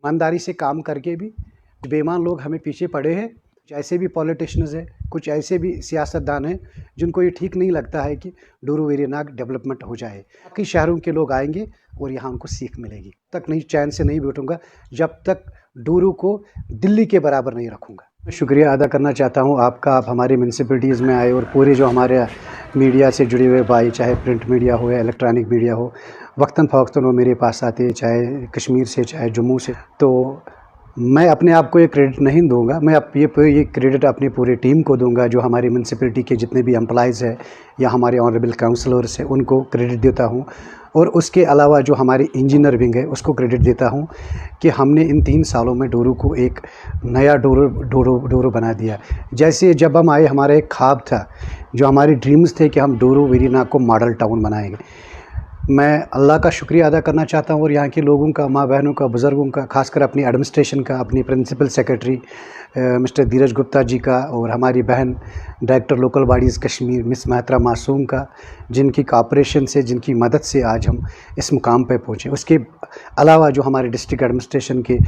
ईमानदारी से काम करके भी बेईमान लोग हमें पीछे पड़े हैं। कुछ ऐसे भी पॉलिटिशियंस हैं, कुछ ऐसे भी सियासतदान हैं जिनको ये ठीक नहीं लगता है कि डोरू वेरीनाग डेवलपमेंट हो जाए। बाकी शहरों के लोग आएंगे और यहाँ उनको सीख मिलेगी। तक नहीं चैन से नहीं बैठूंगा जब तक डोरू को दिल्ली के बराबर नहीं रखूँगा। मैं शुक्रिया अदा करना चाहता हूँ आपका, आप हमारी म्यूनसिपैलिटीज़ में आए और पूरे जो हमारे मीडिया से जुड़े हुए भाई, चाहे प्रिंट मीडिया हो या इलेक्ट्रॉनिक मीडिया हो, वक्तन फ़वक्तन वो मेरे पास आते, चाहे कश्मीर से चाहे जम्मू से। तो मैं अपने आप को ये क्रेडिट नहीं दूंगा, मैं ये क्रेडिट अपनी पूरी टीम को दूंगा, जो हमारी म्यूनसिपैलिटी के जितने भी एम्प्लॉइज़ हैं या हमारे ऑनरेबल काउंसलर्स हैं उनको क्रेडिट देता हूँ। और उसके अलावा जो हमारी इंजीनियर विंग है उसको क्रेडिट देता हूँ कि हमने इन 3 सालों में डोरू को एक नया डोरू बना दिया। जैसे जब हम आए हमारा एक ख्वाब था, जो हमारे ड्रीम्स थे कि हम डोरू वेरीनाग को मॉडल टाउन बनाएंगे। मैं अल्लाह का शुक्रिया अदा करना चाहता हूँ और यहाँ के लोगों का, माँ बहनों का, बुज़ुर्गों का, खासकर अपनी एडमिनिस्ट्रेशन का, अपनी principal secretary mister Dhiraj Gupta ji का, और हमारी बहन director local bodies Kashmir miss Mehtara Masoom का, जिनकी कॉपरेशन से, जिनकी मदद से आज हम इस मुकाम पर पहुँचे। उसके अलावा जो हमारे डिस्ट्रिक्ट एडमिनिस्ट्रेशन के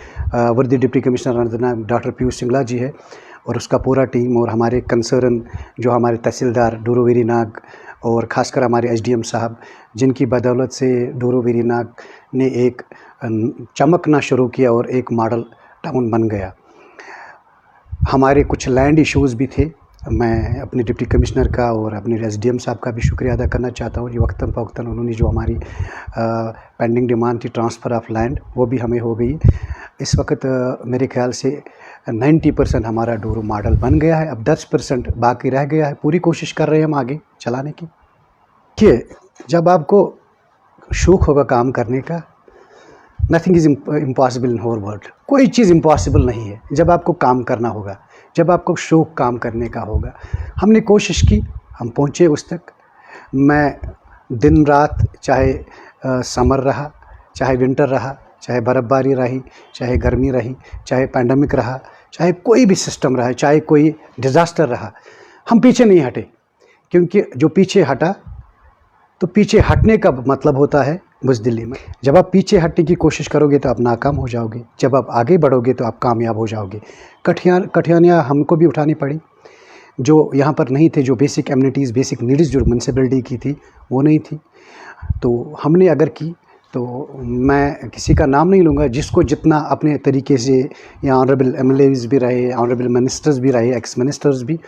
वर्दी deputy commissioner Anantnag doctor Piyush Singla ji है और उसका पूरा टीम, और हमारे कंसर्न जो हमारे तहसीलदार डोरू वेरीनाग और ख़ासकर हमारे एसडीएम साहब, जिनकी बदौलत से डोरू वेरीनाग ने एक चमकना शुरू किया और एक मॉडल टाउन बन गया। हमारे कुछ लैंड इश्यूज़ भी थे, मैं अपने डिप्टी कमिश्नर का और अपने एसडीएम साहब का भी शुक्रिया अदा करना चाहता हूँ। ये वक्तन फ़वक्तन उन्होंने जो हमारी पेंडिंग डिमांड थी ट्रांसफ़र ऑफ लैंड, वो भी हमें हो गई। इस वक्त मेरे ख्याल से 90% हमारा डोरू मॉडल बन गया है, अब 10% बाकी रह गया है। पूरी कोशिश कर रहे हैं हम आगे चलाने की। देखिए, जब आपको शौक़ होगा काम करने का, nothing is impossible in whole world, कोई चीज़ इम्पॉसिबल नहीं है। जब आपको काम करना होगा, जब आपको शौक़ काम करने का होगा, हमने कोशिश की, हम पहुँचे उस तक। मैं दिन रात, चाहे समर रहा, चाहे विंटर रहा, चाहे बर्फ़बारी रही, चाहे गर्मी रही, चाहे पैंडमिक रहा, चाहे कोई भी सिस्टम रहा, चाहे कोई डिज़ास्टर रहा, हम पीछे नहीं हटे। क्योंकि जो पीछे हटा, तो पीछे हटने का मतलब होता है बुज़दिली में। जब आप पीछे हटने की कोशिश करोगे तो आप नाकाम हो जाओगे, जब आप आगे बढ़ोगे तो आप कामयाब हो जाओगे। कठिनाइयाँ हमको भी उठानी पड़ी, जो यहाँ पर नहीं थे। जो बेसिक एमिनिटीज़, बेसिक नीड्स जो म्यूनसिपैलिटी की थी वो नहीं थी, तो हमने अगर की, तो मैं किसी का नाम नहीं लूँगा, जिसको जितना अपने तरीके से, या ऑनरेबल एमएलएज़ भी रहे, ऑनरेबल मिनिस्टर्स भी रहे, एक्स मिनिस्टर्स भी,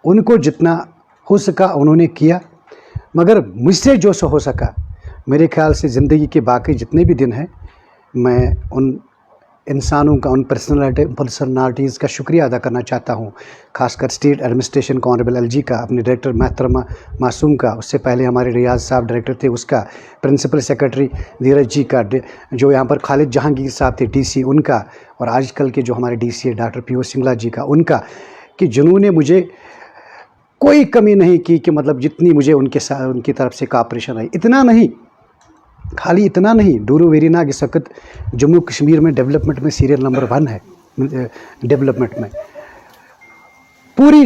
उनको जितना हो सका उन्होंने किया। मगर मुझसे जो हो सका, मेरे ख्याल से ज़िंदगी के बाकी जितने भी दिन हैं, मैं उन इंसानों का, उन पर्सनालिटीज़ का शुक्रिया अदा करना चाहता हूँ। खासकर स्टेट एडमिनिस्ट्रेशन का, ऑनरेबल एलजी का, अपने डायरेक्टर महतरमा मासूम का, उससे पहले हमारे रियाज साहब डायरेक्टर थे उसका, प्रिंसिपल सेक्रेटरी धीरज जी का, जो यहाँ पर खालिद जहांगीर साहब थे डीसी उनका, और आजकल के जो हमारे डीसी है डॉक्टर पीयूष सिंगला जी का, उनका, कि जिन्होंने मुझे कोई कमी नहीं की, कि मतलब जितनी मुझे उनकी तरफ से कॉपरेशन आई। इतना नहीं, खाली इतना नहीं, डोरू वेरीनाग इस वक्त जम्मू कश्मीर में डेवलपमेंट में सीरियल नंबर 1 है। डेवलपमेंट में पूरा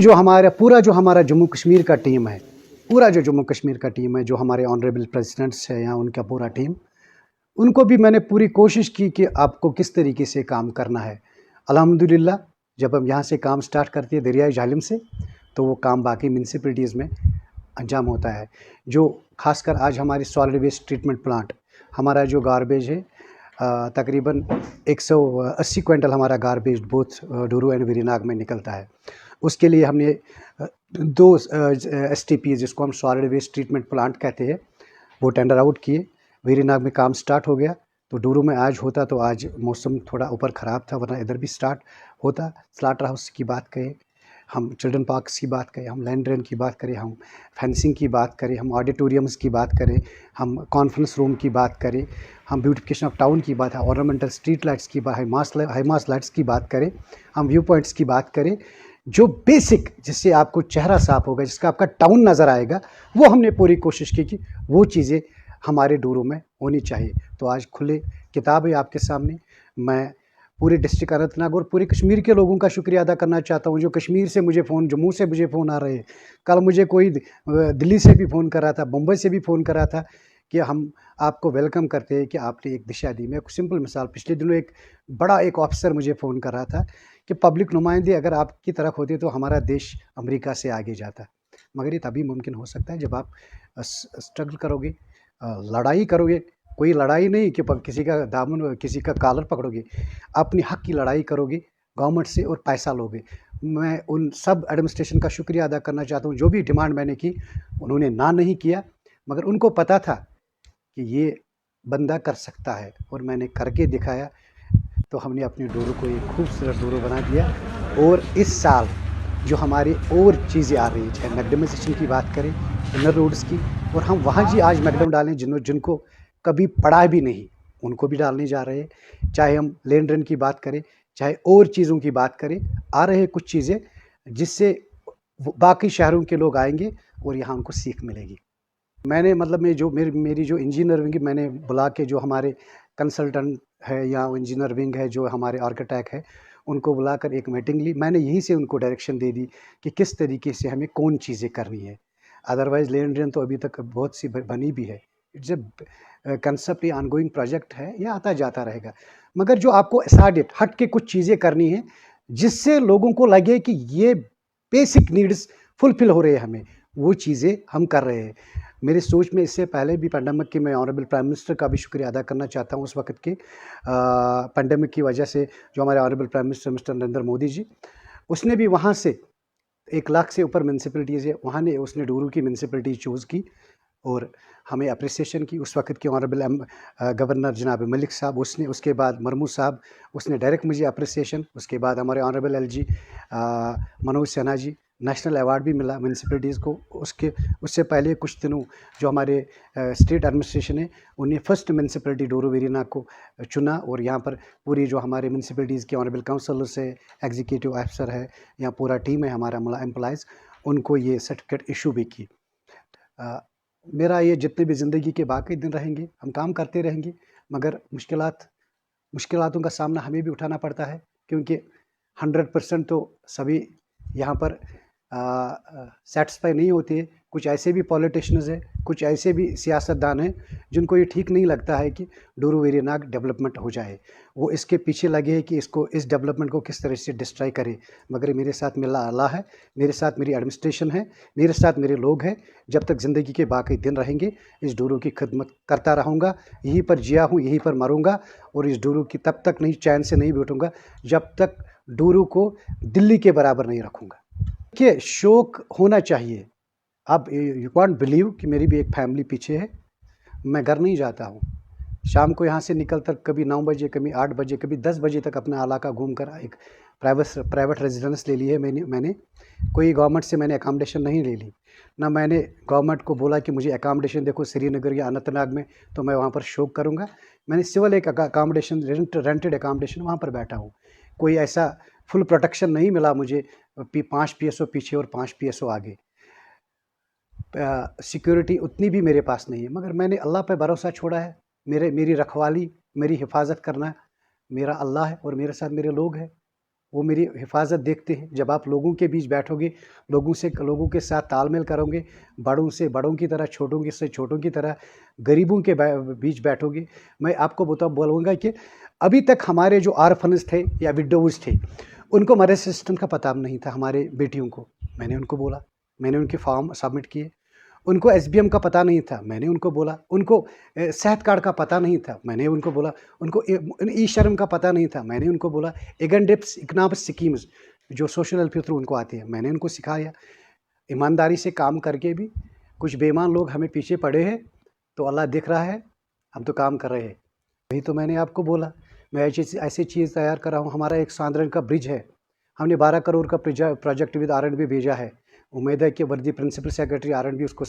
जो हमारा जम्मू कश्मीर का टीम है, पूरा जो जम्मू कश्मीर का टीम है, जो हमारे ऑनरेबल प्रेसिडेंट्स है या उनका पूरा टीम, उनको भी मैंने पूरी कोशिश की कि आपको किस तरीके से काम करना है। अल्हम्दुलिल्लाह, जब हम यहाँ से काम स्टार्ट करते हैं दरियाई जालिम से, तो वो काम बाकी म्यूनसिपैलिटीज़ में अंजाम होता है। जो खासकर आज हमारी सॉलिड वेस्ट ट्रीटमेंट प्लांट, हमारा जो गार्बेज है, तकरीबन 180 क्विंटल हमारा garbage both Doru and Verinag में निकलता है। उसके लिए हमने 2 STP, जिसको हम सॉलिड वेस्ट ट्रीटमेंट प्लांट कहते हैं, वो टेंडर आउट किए। वेरीनाग में काम स्टार्ट हो गया, तो डोरू में आज होता, तो आज मौसम थोड़ा ऊपर ख़राब था, वरना इधर भी स्टार्ट होता। स्लाटर हाउस की बात करें, हम चिल्ड्रन पार्क्स की बात करें, हम लैंड ड्रेन की बात करें, हम फेंसिंग की बात करें, हम ऑडिटोरियम्स की बात करें, हम कॉन्फ्रेंस रूम की बात करें, हम ब्यूटिफिकेशन ऑफ टाउन की बात है, ऑर्नामेंटल स्ट्रीट लाइट्स की बात, हाई मास लाइट्स की बात करें, हम व्यू पॉइंट्स की बात करें, जो बेसिक, जिससे आपको चेहरा साफ होगा, जिसका आपका टाउन नज़र आएगा, वो हमने पूरी कोशिश की कि वो चीज़ें हमारे डोरू में होनी चाहिए। तो आज खुले किताब है आपके सामने। मैं पूरे डिस्ट्रिक्ट अनंतनाग और पूरे कश्मीर के लोगों का शुक्रिया अदा करना चाहता हूँ, जो कश्मीर से मुझे फ़ोन, जम्मू से मुझे फ़ोन आ रहे हैं। कल मुझे कोई दिल्ली से भी फ़ोन कर रहा था, मुंबई से भी फ़ोन कर रहा था कि हम आपको वेलकम करते हैं कि आपने एक दिशा दी। मैं एक सिंपल मिसाल, पिछले दिनों एक बड़ा एक ऑफ़िसर मुझे फ़ोन कर रहा था कि पब्लिक नुमाइंदे अगर आपकी तरफ होते तो हमारा देश अमेरिका से आगे जाता। मगर ये तभी मुमकिन हो सकता है जब आप स्ट्रगल करोगे, लड़ाई करोगे। कोई लड़ाई नहीं कि किसी का दामन, किसी का कॉलर पकड़ोगे, अपनी हक की लड़ाई करोगे गवर्नमेंट से और पैसा लोगे। मैं उन सब एडमिनिस्ट्रेशन का शुक्रिया अदा करना चाहता हूँ, जो भी डिमांड मैंने की उन्होंने ना नहीं किया, मगर उनको पता था कि ये बंदा कर सकता है और मैंने करके दिखाया। तो हमने अपनी डोरू को एक खूबसूरत डोरू बना दिया। और इस साल जो हमारी और चीज़ें आ रही हैं, चाहे मैकडमाइजेशन की बात करें, इनर रोड्स की, और हम वहाँ जी आज मैकडम डालें जिनको कभी पढ़ा भी नहीं, उनको भी डालने जा रहे हैं। चाहे हम लैंड रेंट की बात करें, चाहे और चीज़ों की बात करें, आ रहे हैं कुछ चीज़ें जिससे बाकी शहरों के लोग आएंगे और यहाँ उनको सीख मिलेगी। मैंने मतलब मैं जो मेरी जो इंजीनियर विंग, मैंने बुला के जो हमारे कंसल्टेंट है या इंजीनियर विंग है, जो हमारे आर्किटेक्ट है, उनको बुलाकर एक मीटिंग ली। मैंने यहीं से उनको डायरेक्शन दे दी कि किस तरीके से हमें कौन चीज़ें करनी है। अदरवाइज़ लैंड रेंट तो अभी तक बहुत सी बनी भी है। इट्स अ कंसेप्ट, ये ऑनगोइंग प्रोजेक्ट है, ये आता जाता रहेगा। मगर जो आपको एसाडिट हट के कुछ चीज़ें करनी है जिससे लोगों को लगे कि ये बेसिक नीड्स फुलफिल हो रहे हैं हमें, वो चीज़ें हम कर रहे हैं। मेरी सोच में इससे पहले भी पैंडेमिक की, मैं ऑनरेबल प्राइम मिनिस्टर का भी शुक्रिया अदा करना चाहता हूँ उस वक़्त के पैंडेमिक की वजह से, जो हमारे honourable prime minister mister Narendra Modi ji, उसने भी वहाँ से 1 लाख से ऊपर म्युनिसिपैलिटीज़ है, वहाँ ने उसने डोरू की म्युनिसिपैलिटी चूज़ की और हमें अप्रिसिएशन की। उस वक़्त के ऑनरेबल गवर्नर जनाब मलिक साहब, उसने, उसके बाद मरमू साहब, उसने डायरेक्ट मुझे अप्रिसिएशन। उसके बाद हमारे honourable LG Manoj Sinha ji, national award भी मिला म्युनिसिपैलिटीज़ को। उससे पहले कुछ दिनों जो हमारे स्टेट एडमिनिस्ट्रेशन है, उन्हें फर्स्ट म्युनिसिपैलिटी डोरू वेरियाना को चुना और यहाँ पर पूरी जो हमारे म्युनिसिपैलिटीज़ के ऑनरेबल काउंसलर्स है, एग्जीक्यूटिव ऑफिसर है, या पूरा टीम है हमारा एम्प्लॉइज़, उनको ये सर्टिफिकेट इशू भी की। मेरा ये जितने भी ज़िंदगी के बाकी दिन रहेंगे, हम काम करते रहेंगे, मगर मुश्किलातों का सामना हमें भी उठाना पड़ता है, क्योंकि 100% तो सभी यहाँ पर सेटिस्फाई नहीं होते हैं। कुछ ऐसे भी पॉलिटिशियंस हैं, कुछ ऐसे भी सियासतदान हैं जिनको ये ठीक नहीं लगता है कि डोरू वेरीनाग डेवलपमेंट हो जाए। वो इसके पीछे लगे हैं कि इस डेवलपमेंट को किस तरह से डिस्ट्रॉय करे। मगर मेरे साथ मेरा अल्लाह है, मेरे साथ मेरी एडमिनिस्ट्रेशन है, मेरे साथ मेरे लोग हैं। जब तक ज़िंदगी के बाकी दिन रहेंगे, इस डोरू की खिदमत करता रहूँगा। यहीं पर जिया हूँ, यहीं पर मरूँगा, और इस डोरू की तब तक नहीं, चैन से नहीं बैठूँगा जब तक डोरू को दिल्ली के बराबर नहीं रखूँगा। देखिए, शौक होना चाहिए। आप यू कांट बिलीव कि मेरी भी एक फैमिली पीछे है। मैं घर नहीं जाता हूँ। शाम को यहाँ से निकलकर कभी 9 बजे, कभी 8 बजे, कभी 10 बजे तक अपना इलाका घूमकर एक प्राइवेट रेजिडेंस ले ली है मैंने। कोई गवर्नमेंट से मैंने अकोमोडेशन नहीं ले ली। ना मैंने गवर्नमेंट को बोला कि मुझे अकोमोडेशन देखो श्रीनगर या अनंतनाग में, तो मैं वहाँ पर शौक करूँगा। मैंने सिविल एक अकोमोडेशन, रेंटेड अकोमोडेशन, वहाँ पर बैठा हूँ। कोई ऐसा फुल प्रोटेक्शन नहीं मिला मुझे 5 पीएसओ पीछे और 5 पीएसओ आगे। सिक्योरिटी उतनी भी मेरे पास नहीं है, मगर मैंने अल्लाह पे भरोसा छोड़ा है। मेरी रखवाली, मेरी हिफाजत करना मेरा अल्लाह है, और मेरे साथ मेरे लोग हैं, वो मेरी हिफाजत देखते हैं। जब आप लोगों के बीच बैठोगे, लोगों के साथ तालमेल करोगे, बड़ों से बड़ों की तरह, छोटों से छोटों की तरह, गरीबों के बीच बैठोगे। मैं आपको बोलूँगा कि अभी तक हमारे जो ऑर्फन्स थे या विडोज़ थे, उनको हमारे सिस्टम का पता नहीं था। हमारे बेटियों को मैंने उनको बोला, मैंने उनके फॉर्म सबमिट किए। उनको एसबीएम का पता नहीं था, मैंने उनको बोला। उनको सेहत कार्ड का पता नहीं था, मैंने उनको बोला। उनको ई श्रम का पता नहीं था, मैंने उनको बोला। एगेंडेप्स इकनॉमिक स्कीम्स जो सोशल वेलफेयर थ्रू उनको आती है, मैंने उनको सिखाया। ईमानदारी से काम करके भी कुछ बेईमान लोग हमें पीछे पड़े हैं, तो अल्लाह देख रहा है, हम तो काम कर रहे हैं। वही तो मैंने आपको बोला। मैं ऐसी चीज़ तैयार कर रहा हूँ। हमारा एक सांद्रन का ब्रिज है, हमने 12 करोड़ का प्रोजेक्ट विद R&B भेजा है। उम्मीद है कि वर्दी प्रिंसिपल सेक्रेटरी R&B उसको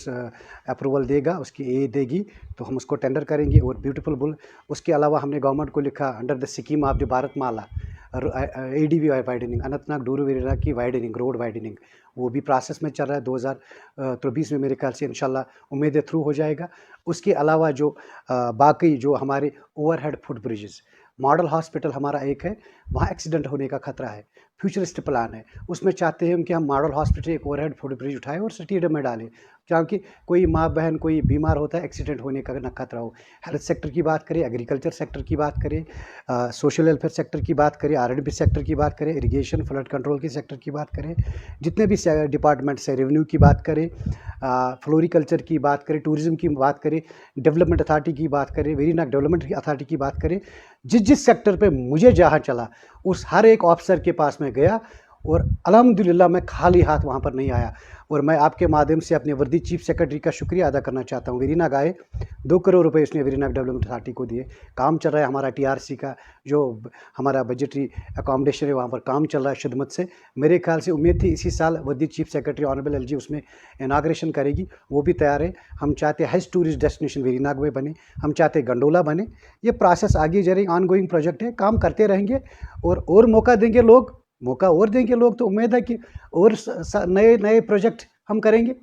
अप्रूवल देगा, उसकी ए देगी, तो हम उसको टेंडर करेंगे। और ब्यूटीफुल बुल, उसके अलावा हमने गवर्नमेंट को लिखा under the scheme of the Bharatmala ADV widening, Anantnag Doru Verinag की वाइडनिंग, रोड वाइडनिंग, वो भी प्रोसेस में चल रहा है। 2023 में मेरे ख्याल से इंशाल्लाह उम्मीद है थ्रू हो जाएगा। उसके अलावा जो बाकी जो हमारे overhead foot bridges, model hospital हमारा एक है, वहाँ एक्सीडेंट होने का खतरा है। फ्यूचरिस्ट प्लान है, उसमें चाहते हैं कि हम मॉडल हॉस्पिटल एक ओवरहेड फुट ब्रिज उठाएं और स्टेडियम में डालें। ताकि कोई माँ बहन कोई बीमार होता है, एक्सीडेंट होने का ना खतरा हो। हेल्थ सेक्टर की बात करें, एग्रीकल्चर सेक्टर की बात करें, सोशल वेलफेयर सेक्टर की बात करें, R&B सेक्टर की बात करें, इरिगेशन फ्लड कंट्रोल की सेक्टर की बात करें, जितने भी डिपार्टमेंट्स हैं, रेवेन्यू की बात करें, फ्लोरिकल्चर की बात करें, टूरिज्म की बात करें, डेवलपमेंट अथॉरिटी की बात करें, वेरीनाग डेवलपमेंट अथॉरिटी की बात करें, जिस जिस सेक्टर पे मुझे जहाँ चला उस हर एक ऑफिसर के पास मैं गया और अल्हम्दुलिल्लाह मैं खाली हाथ वहाँ पर नहीं आया। और मैं आपके माध्यम से अपने वर्दी चीफ सेक्रेटरी का शुक्रिया अदा करना चाहता हूँ। वेरीनाग आए, 2 करोड़ रुपए उसने वेरीनाग डेवलपमेंट अथॉरिटी को दिए। काम चल रहा है हमारा TRC का, जो हमारा बजटरी अकोमोडेशन है वहाँ पर काम चल रहा है शिदमत से। मेरे ख्याल से उम्मीद थी इसी साल वर्दी चीफ सेक्रेटरी ऑनरेबल LG उसमें इनाग्रेशन करेगी, वो भी तैयार है। हम चाहते हैं हाईएस्ट टूरिस्ट डेस्टिनेशन वेरीनाग में बने, हम चाहते हैं गंडोला बने। ये प्रोसेस आगे जा रही, ऑनगोइंग प्रोजेक्ट है, काम करते रहेंगे और मौका देंगे लोग, तो उम्मीद है कि और नए नए प्रोजेक्ट हम करेंगे।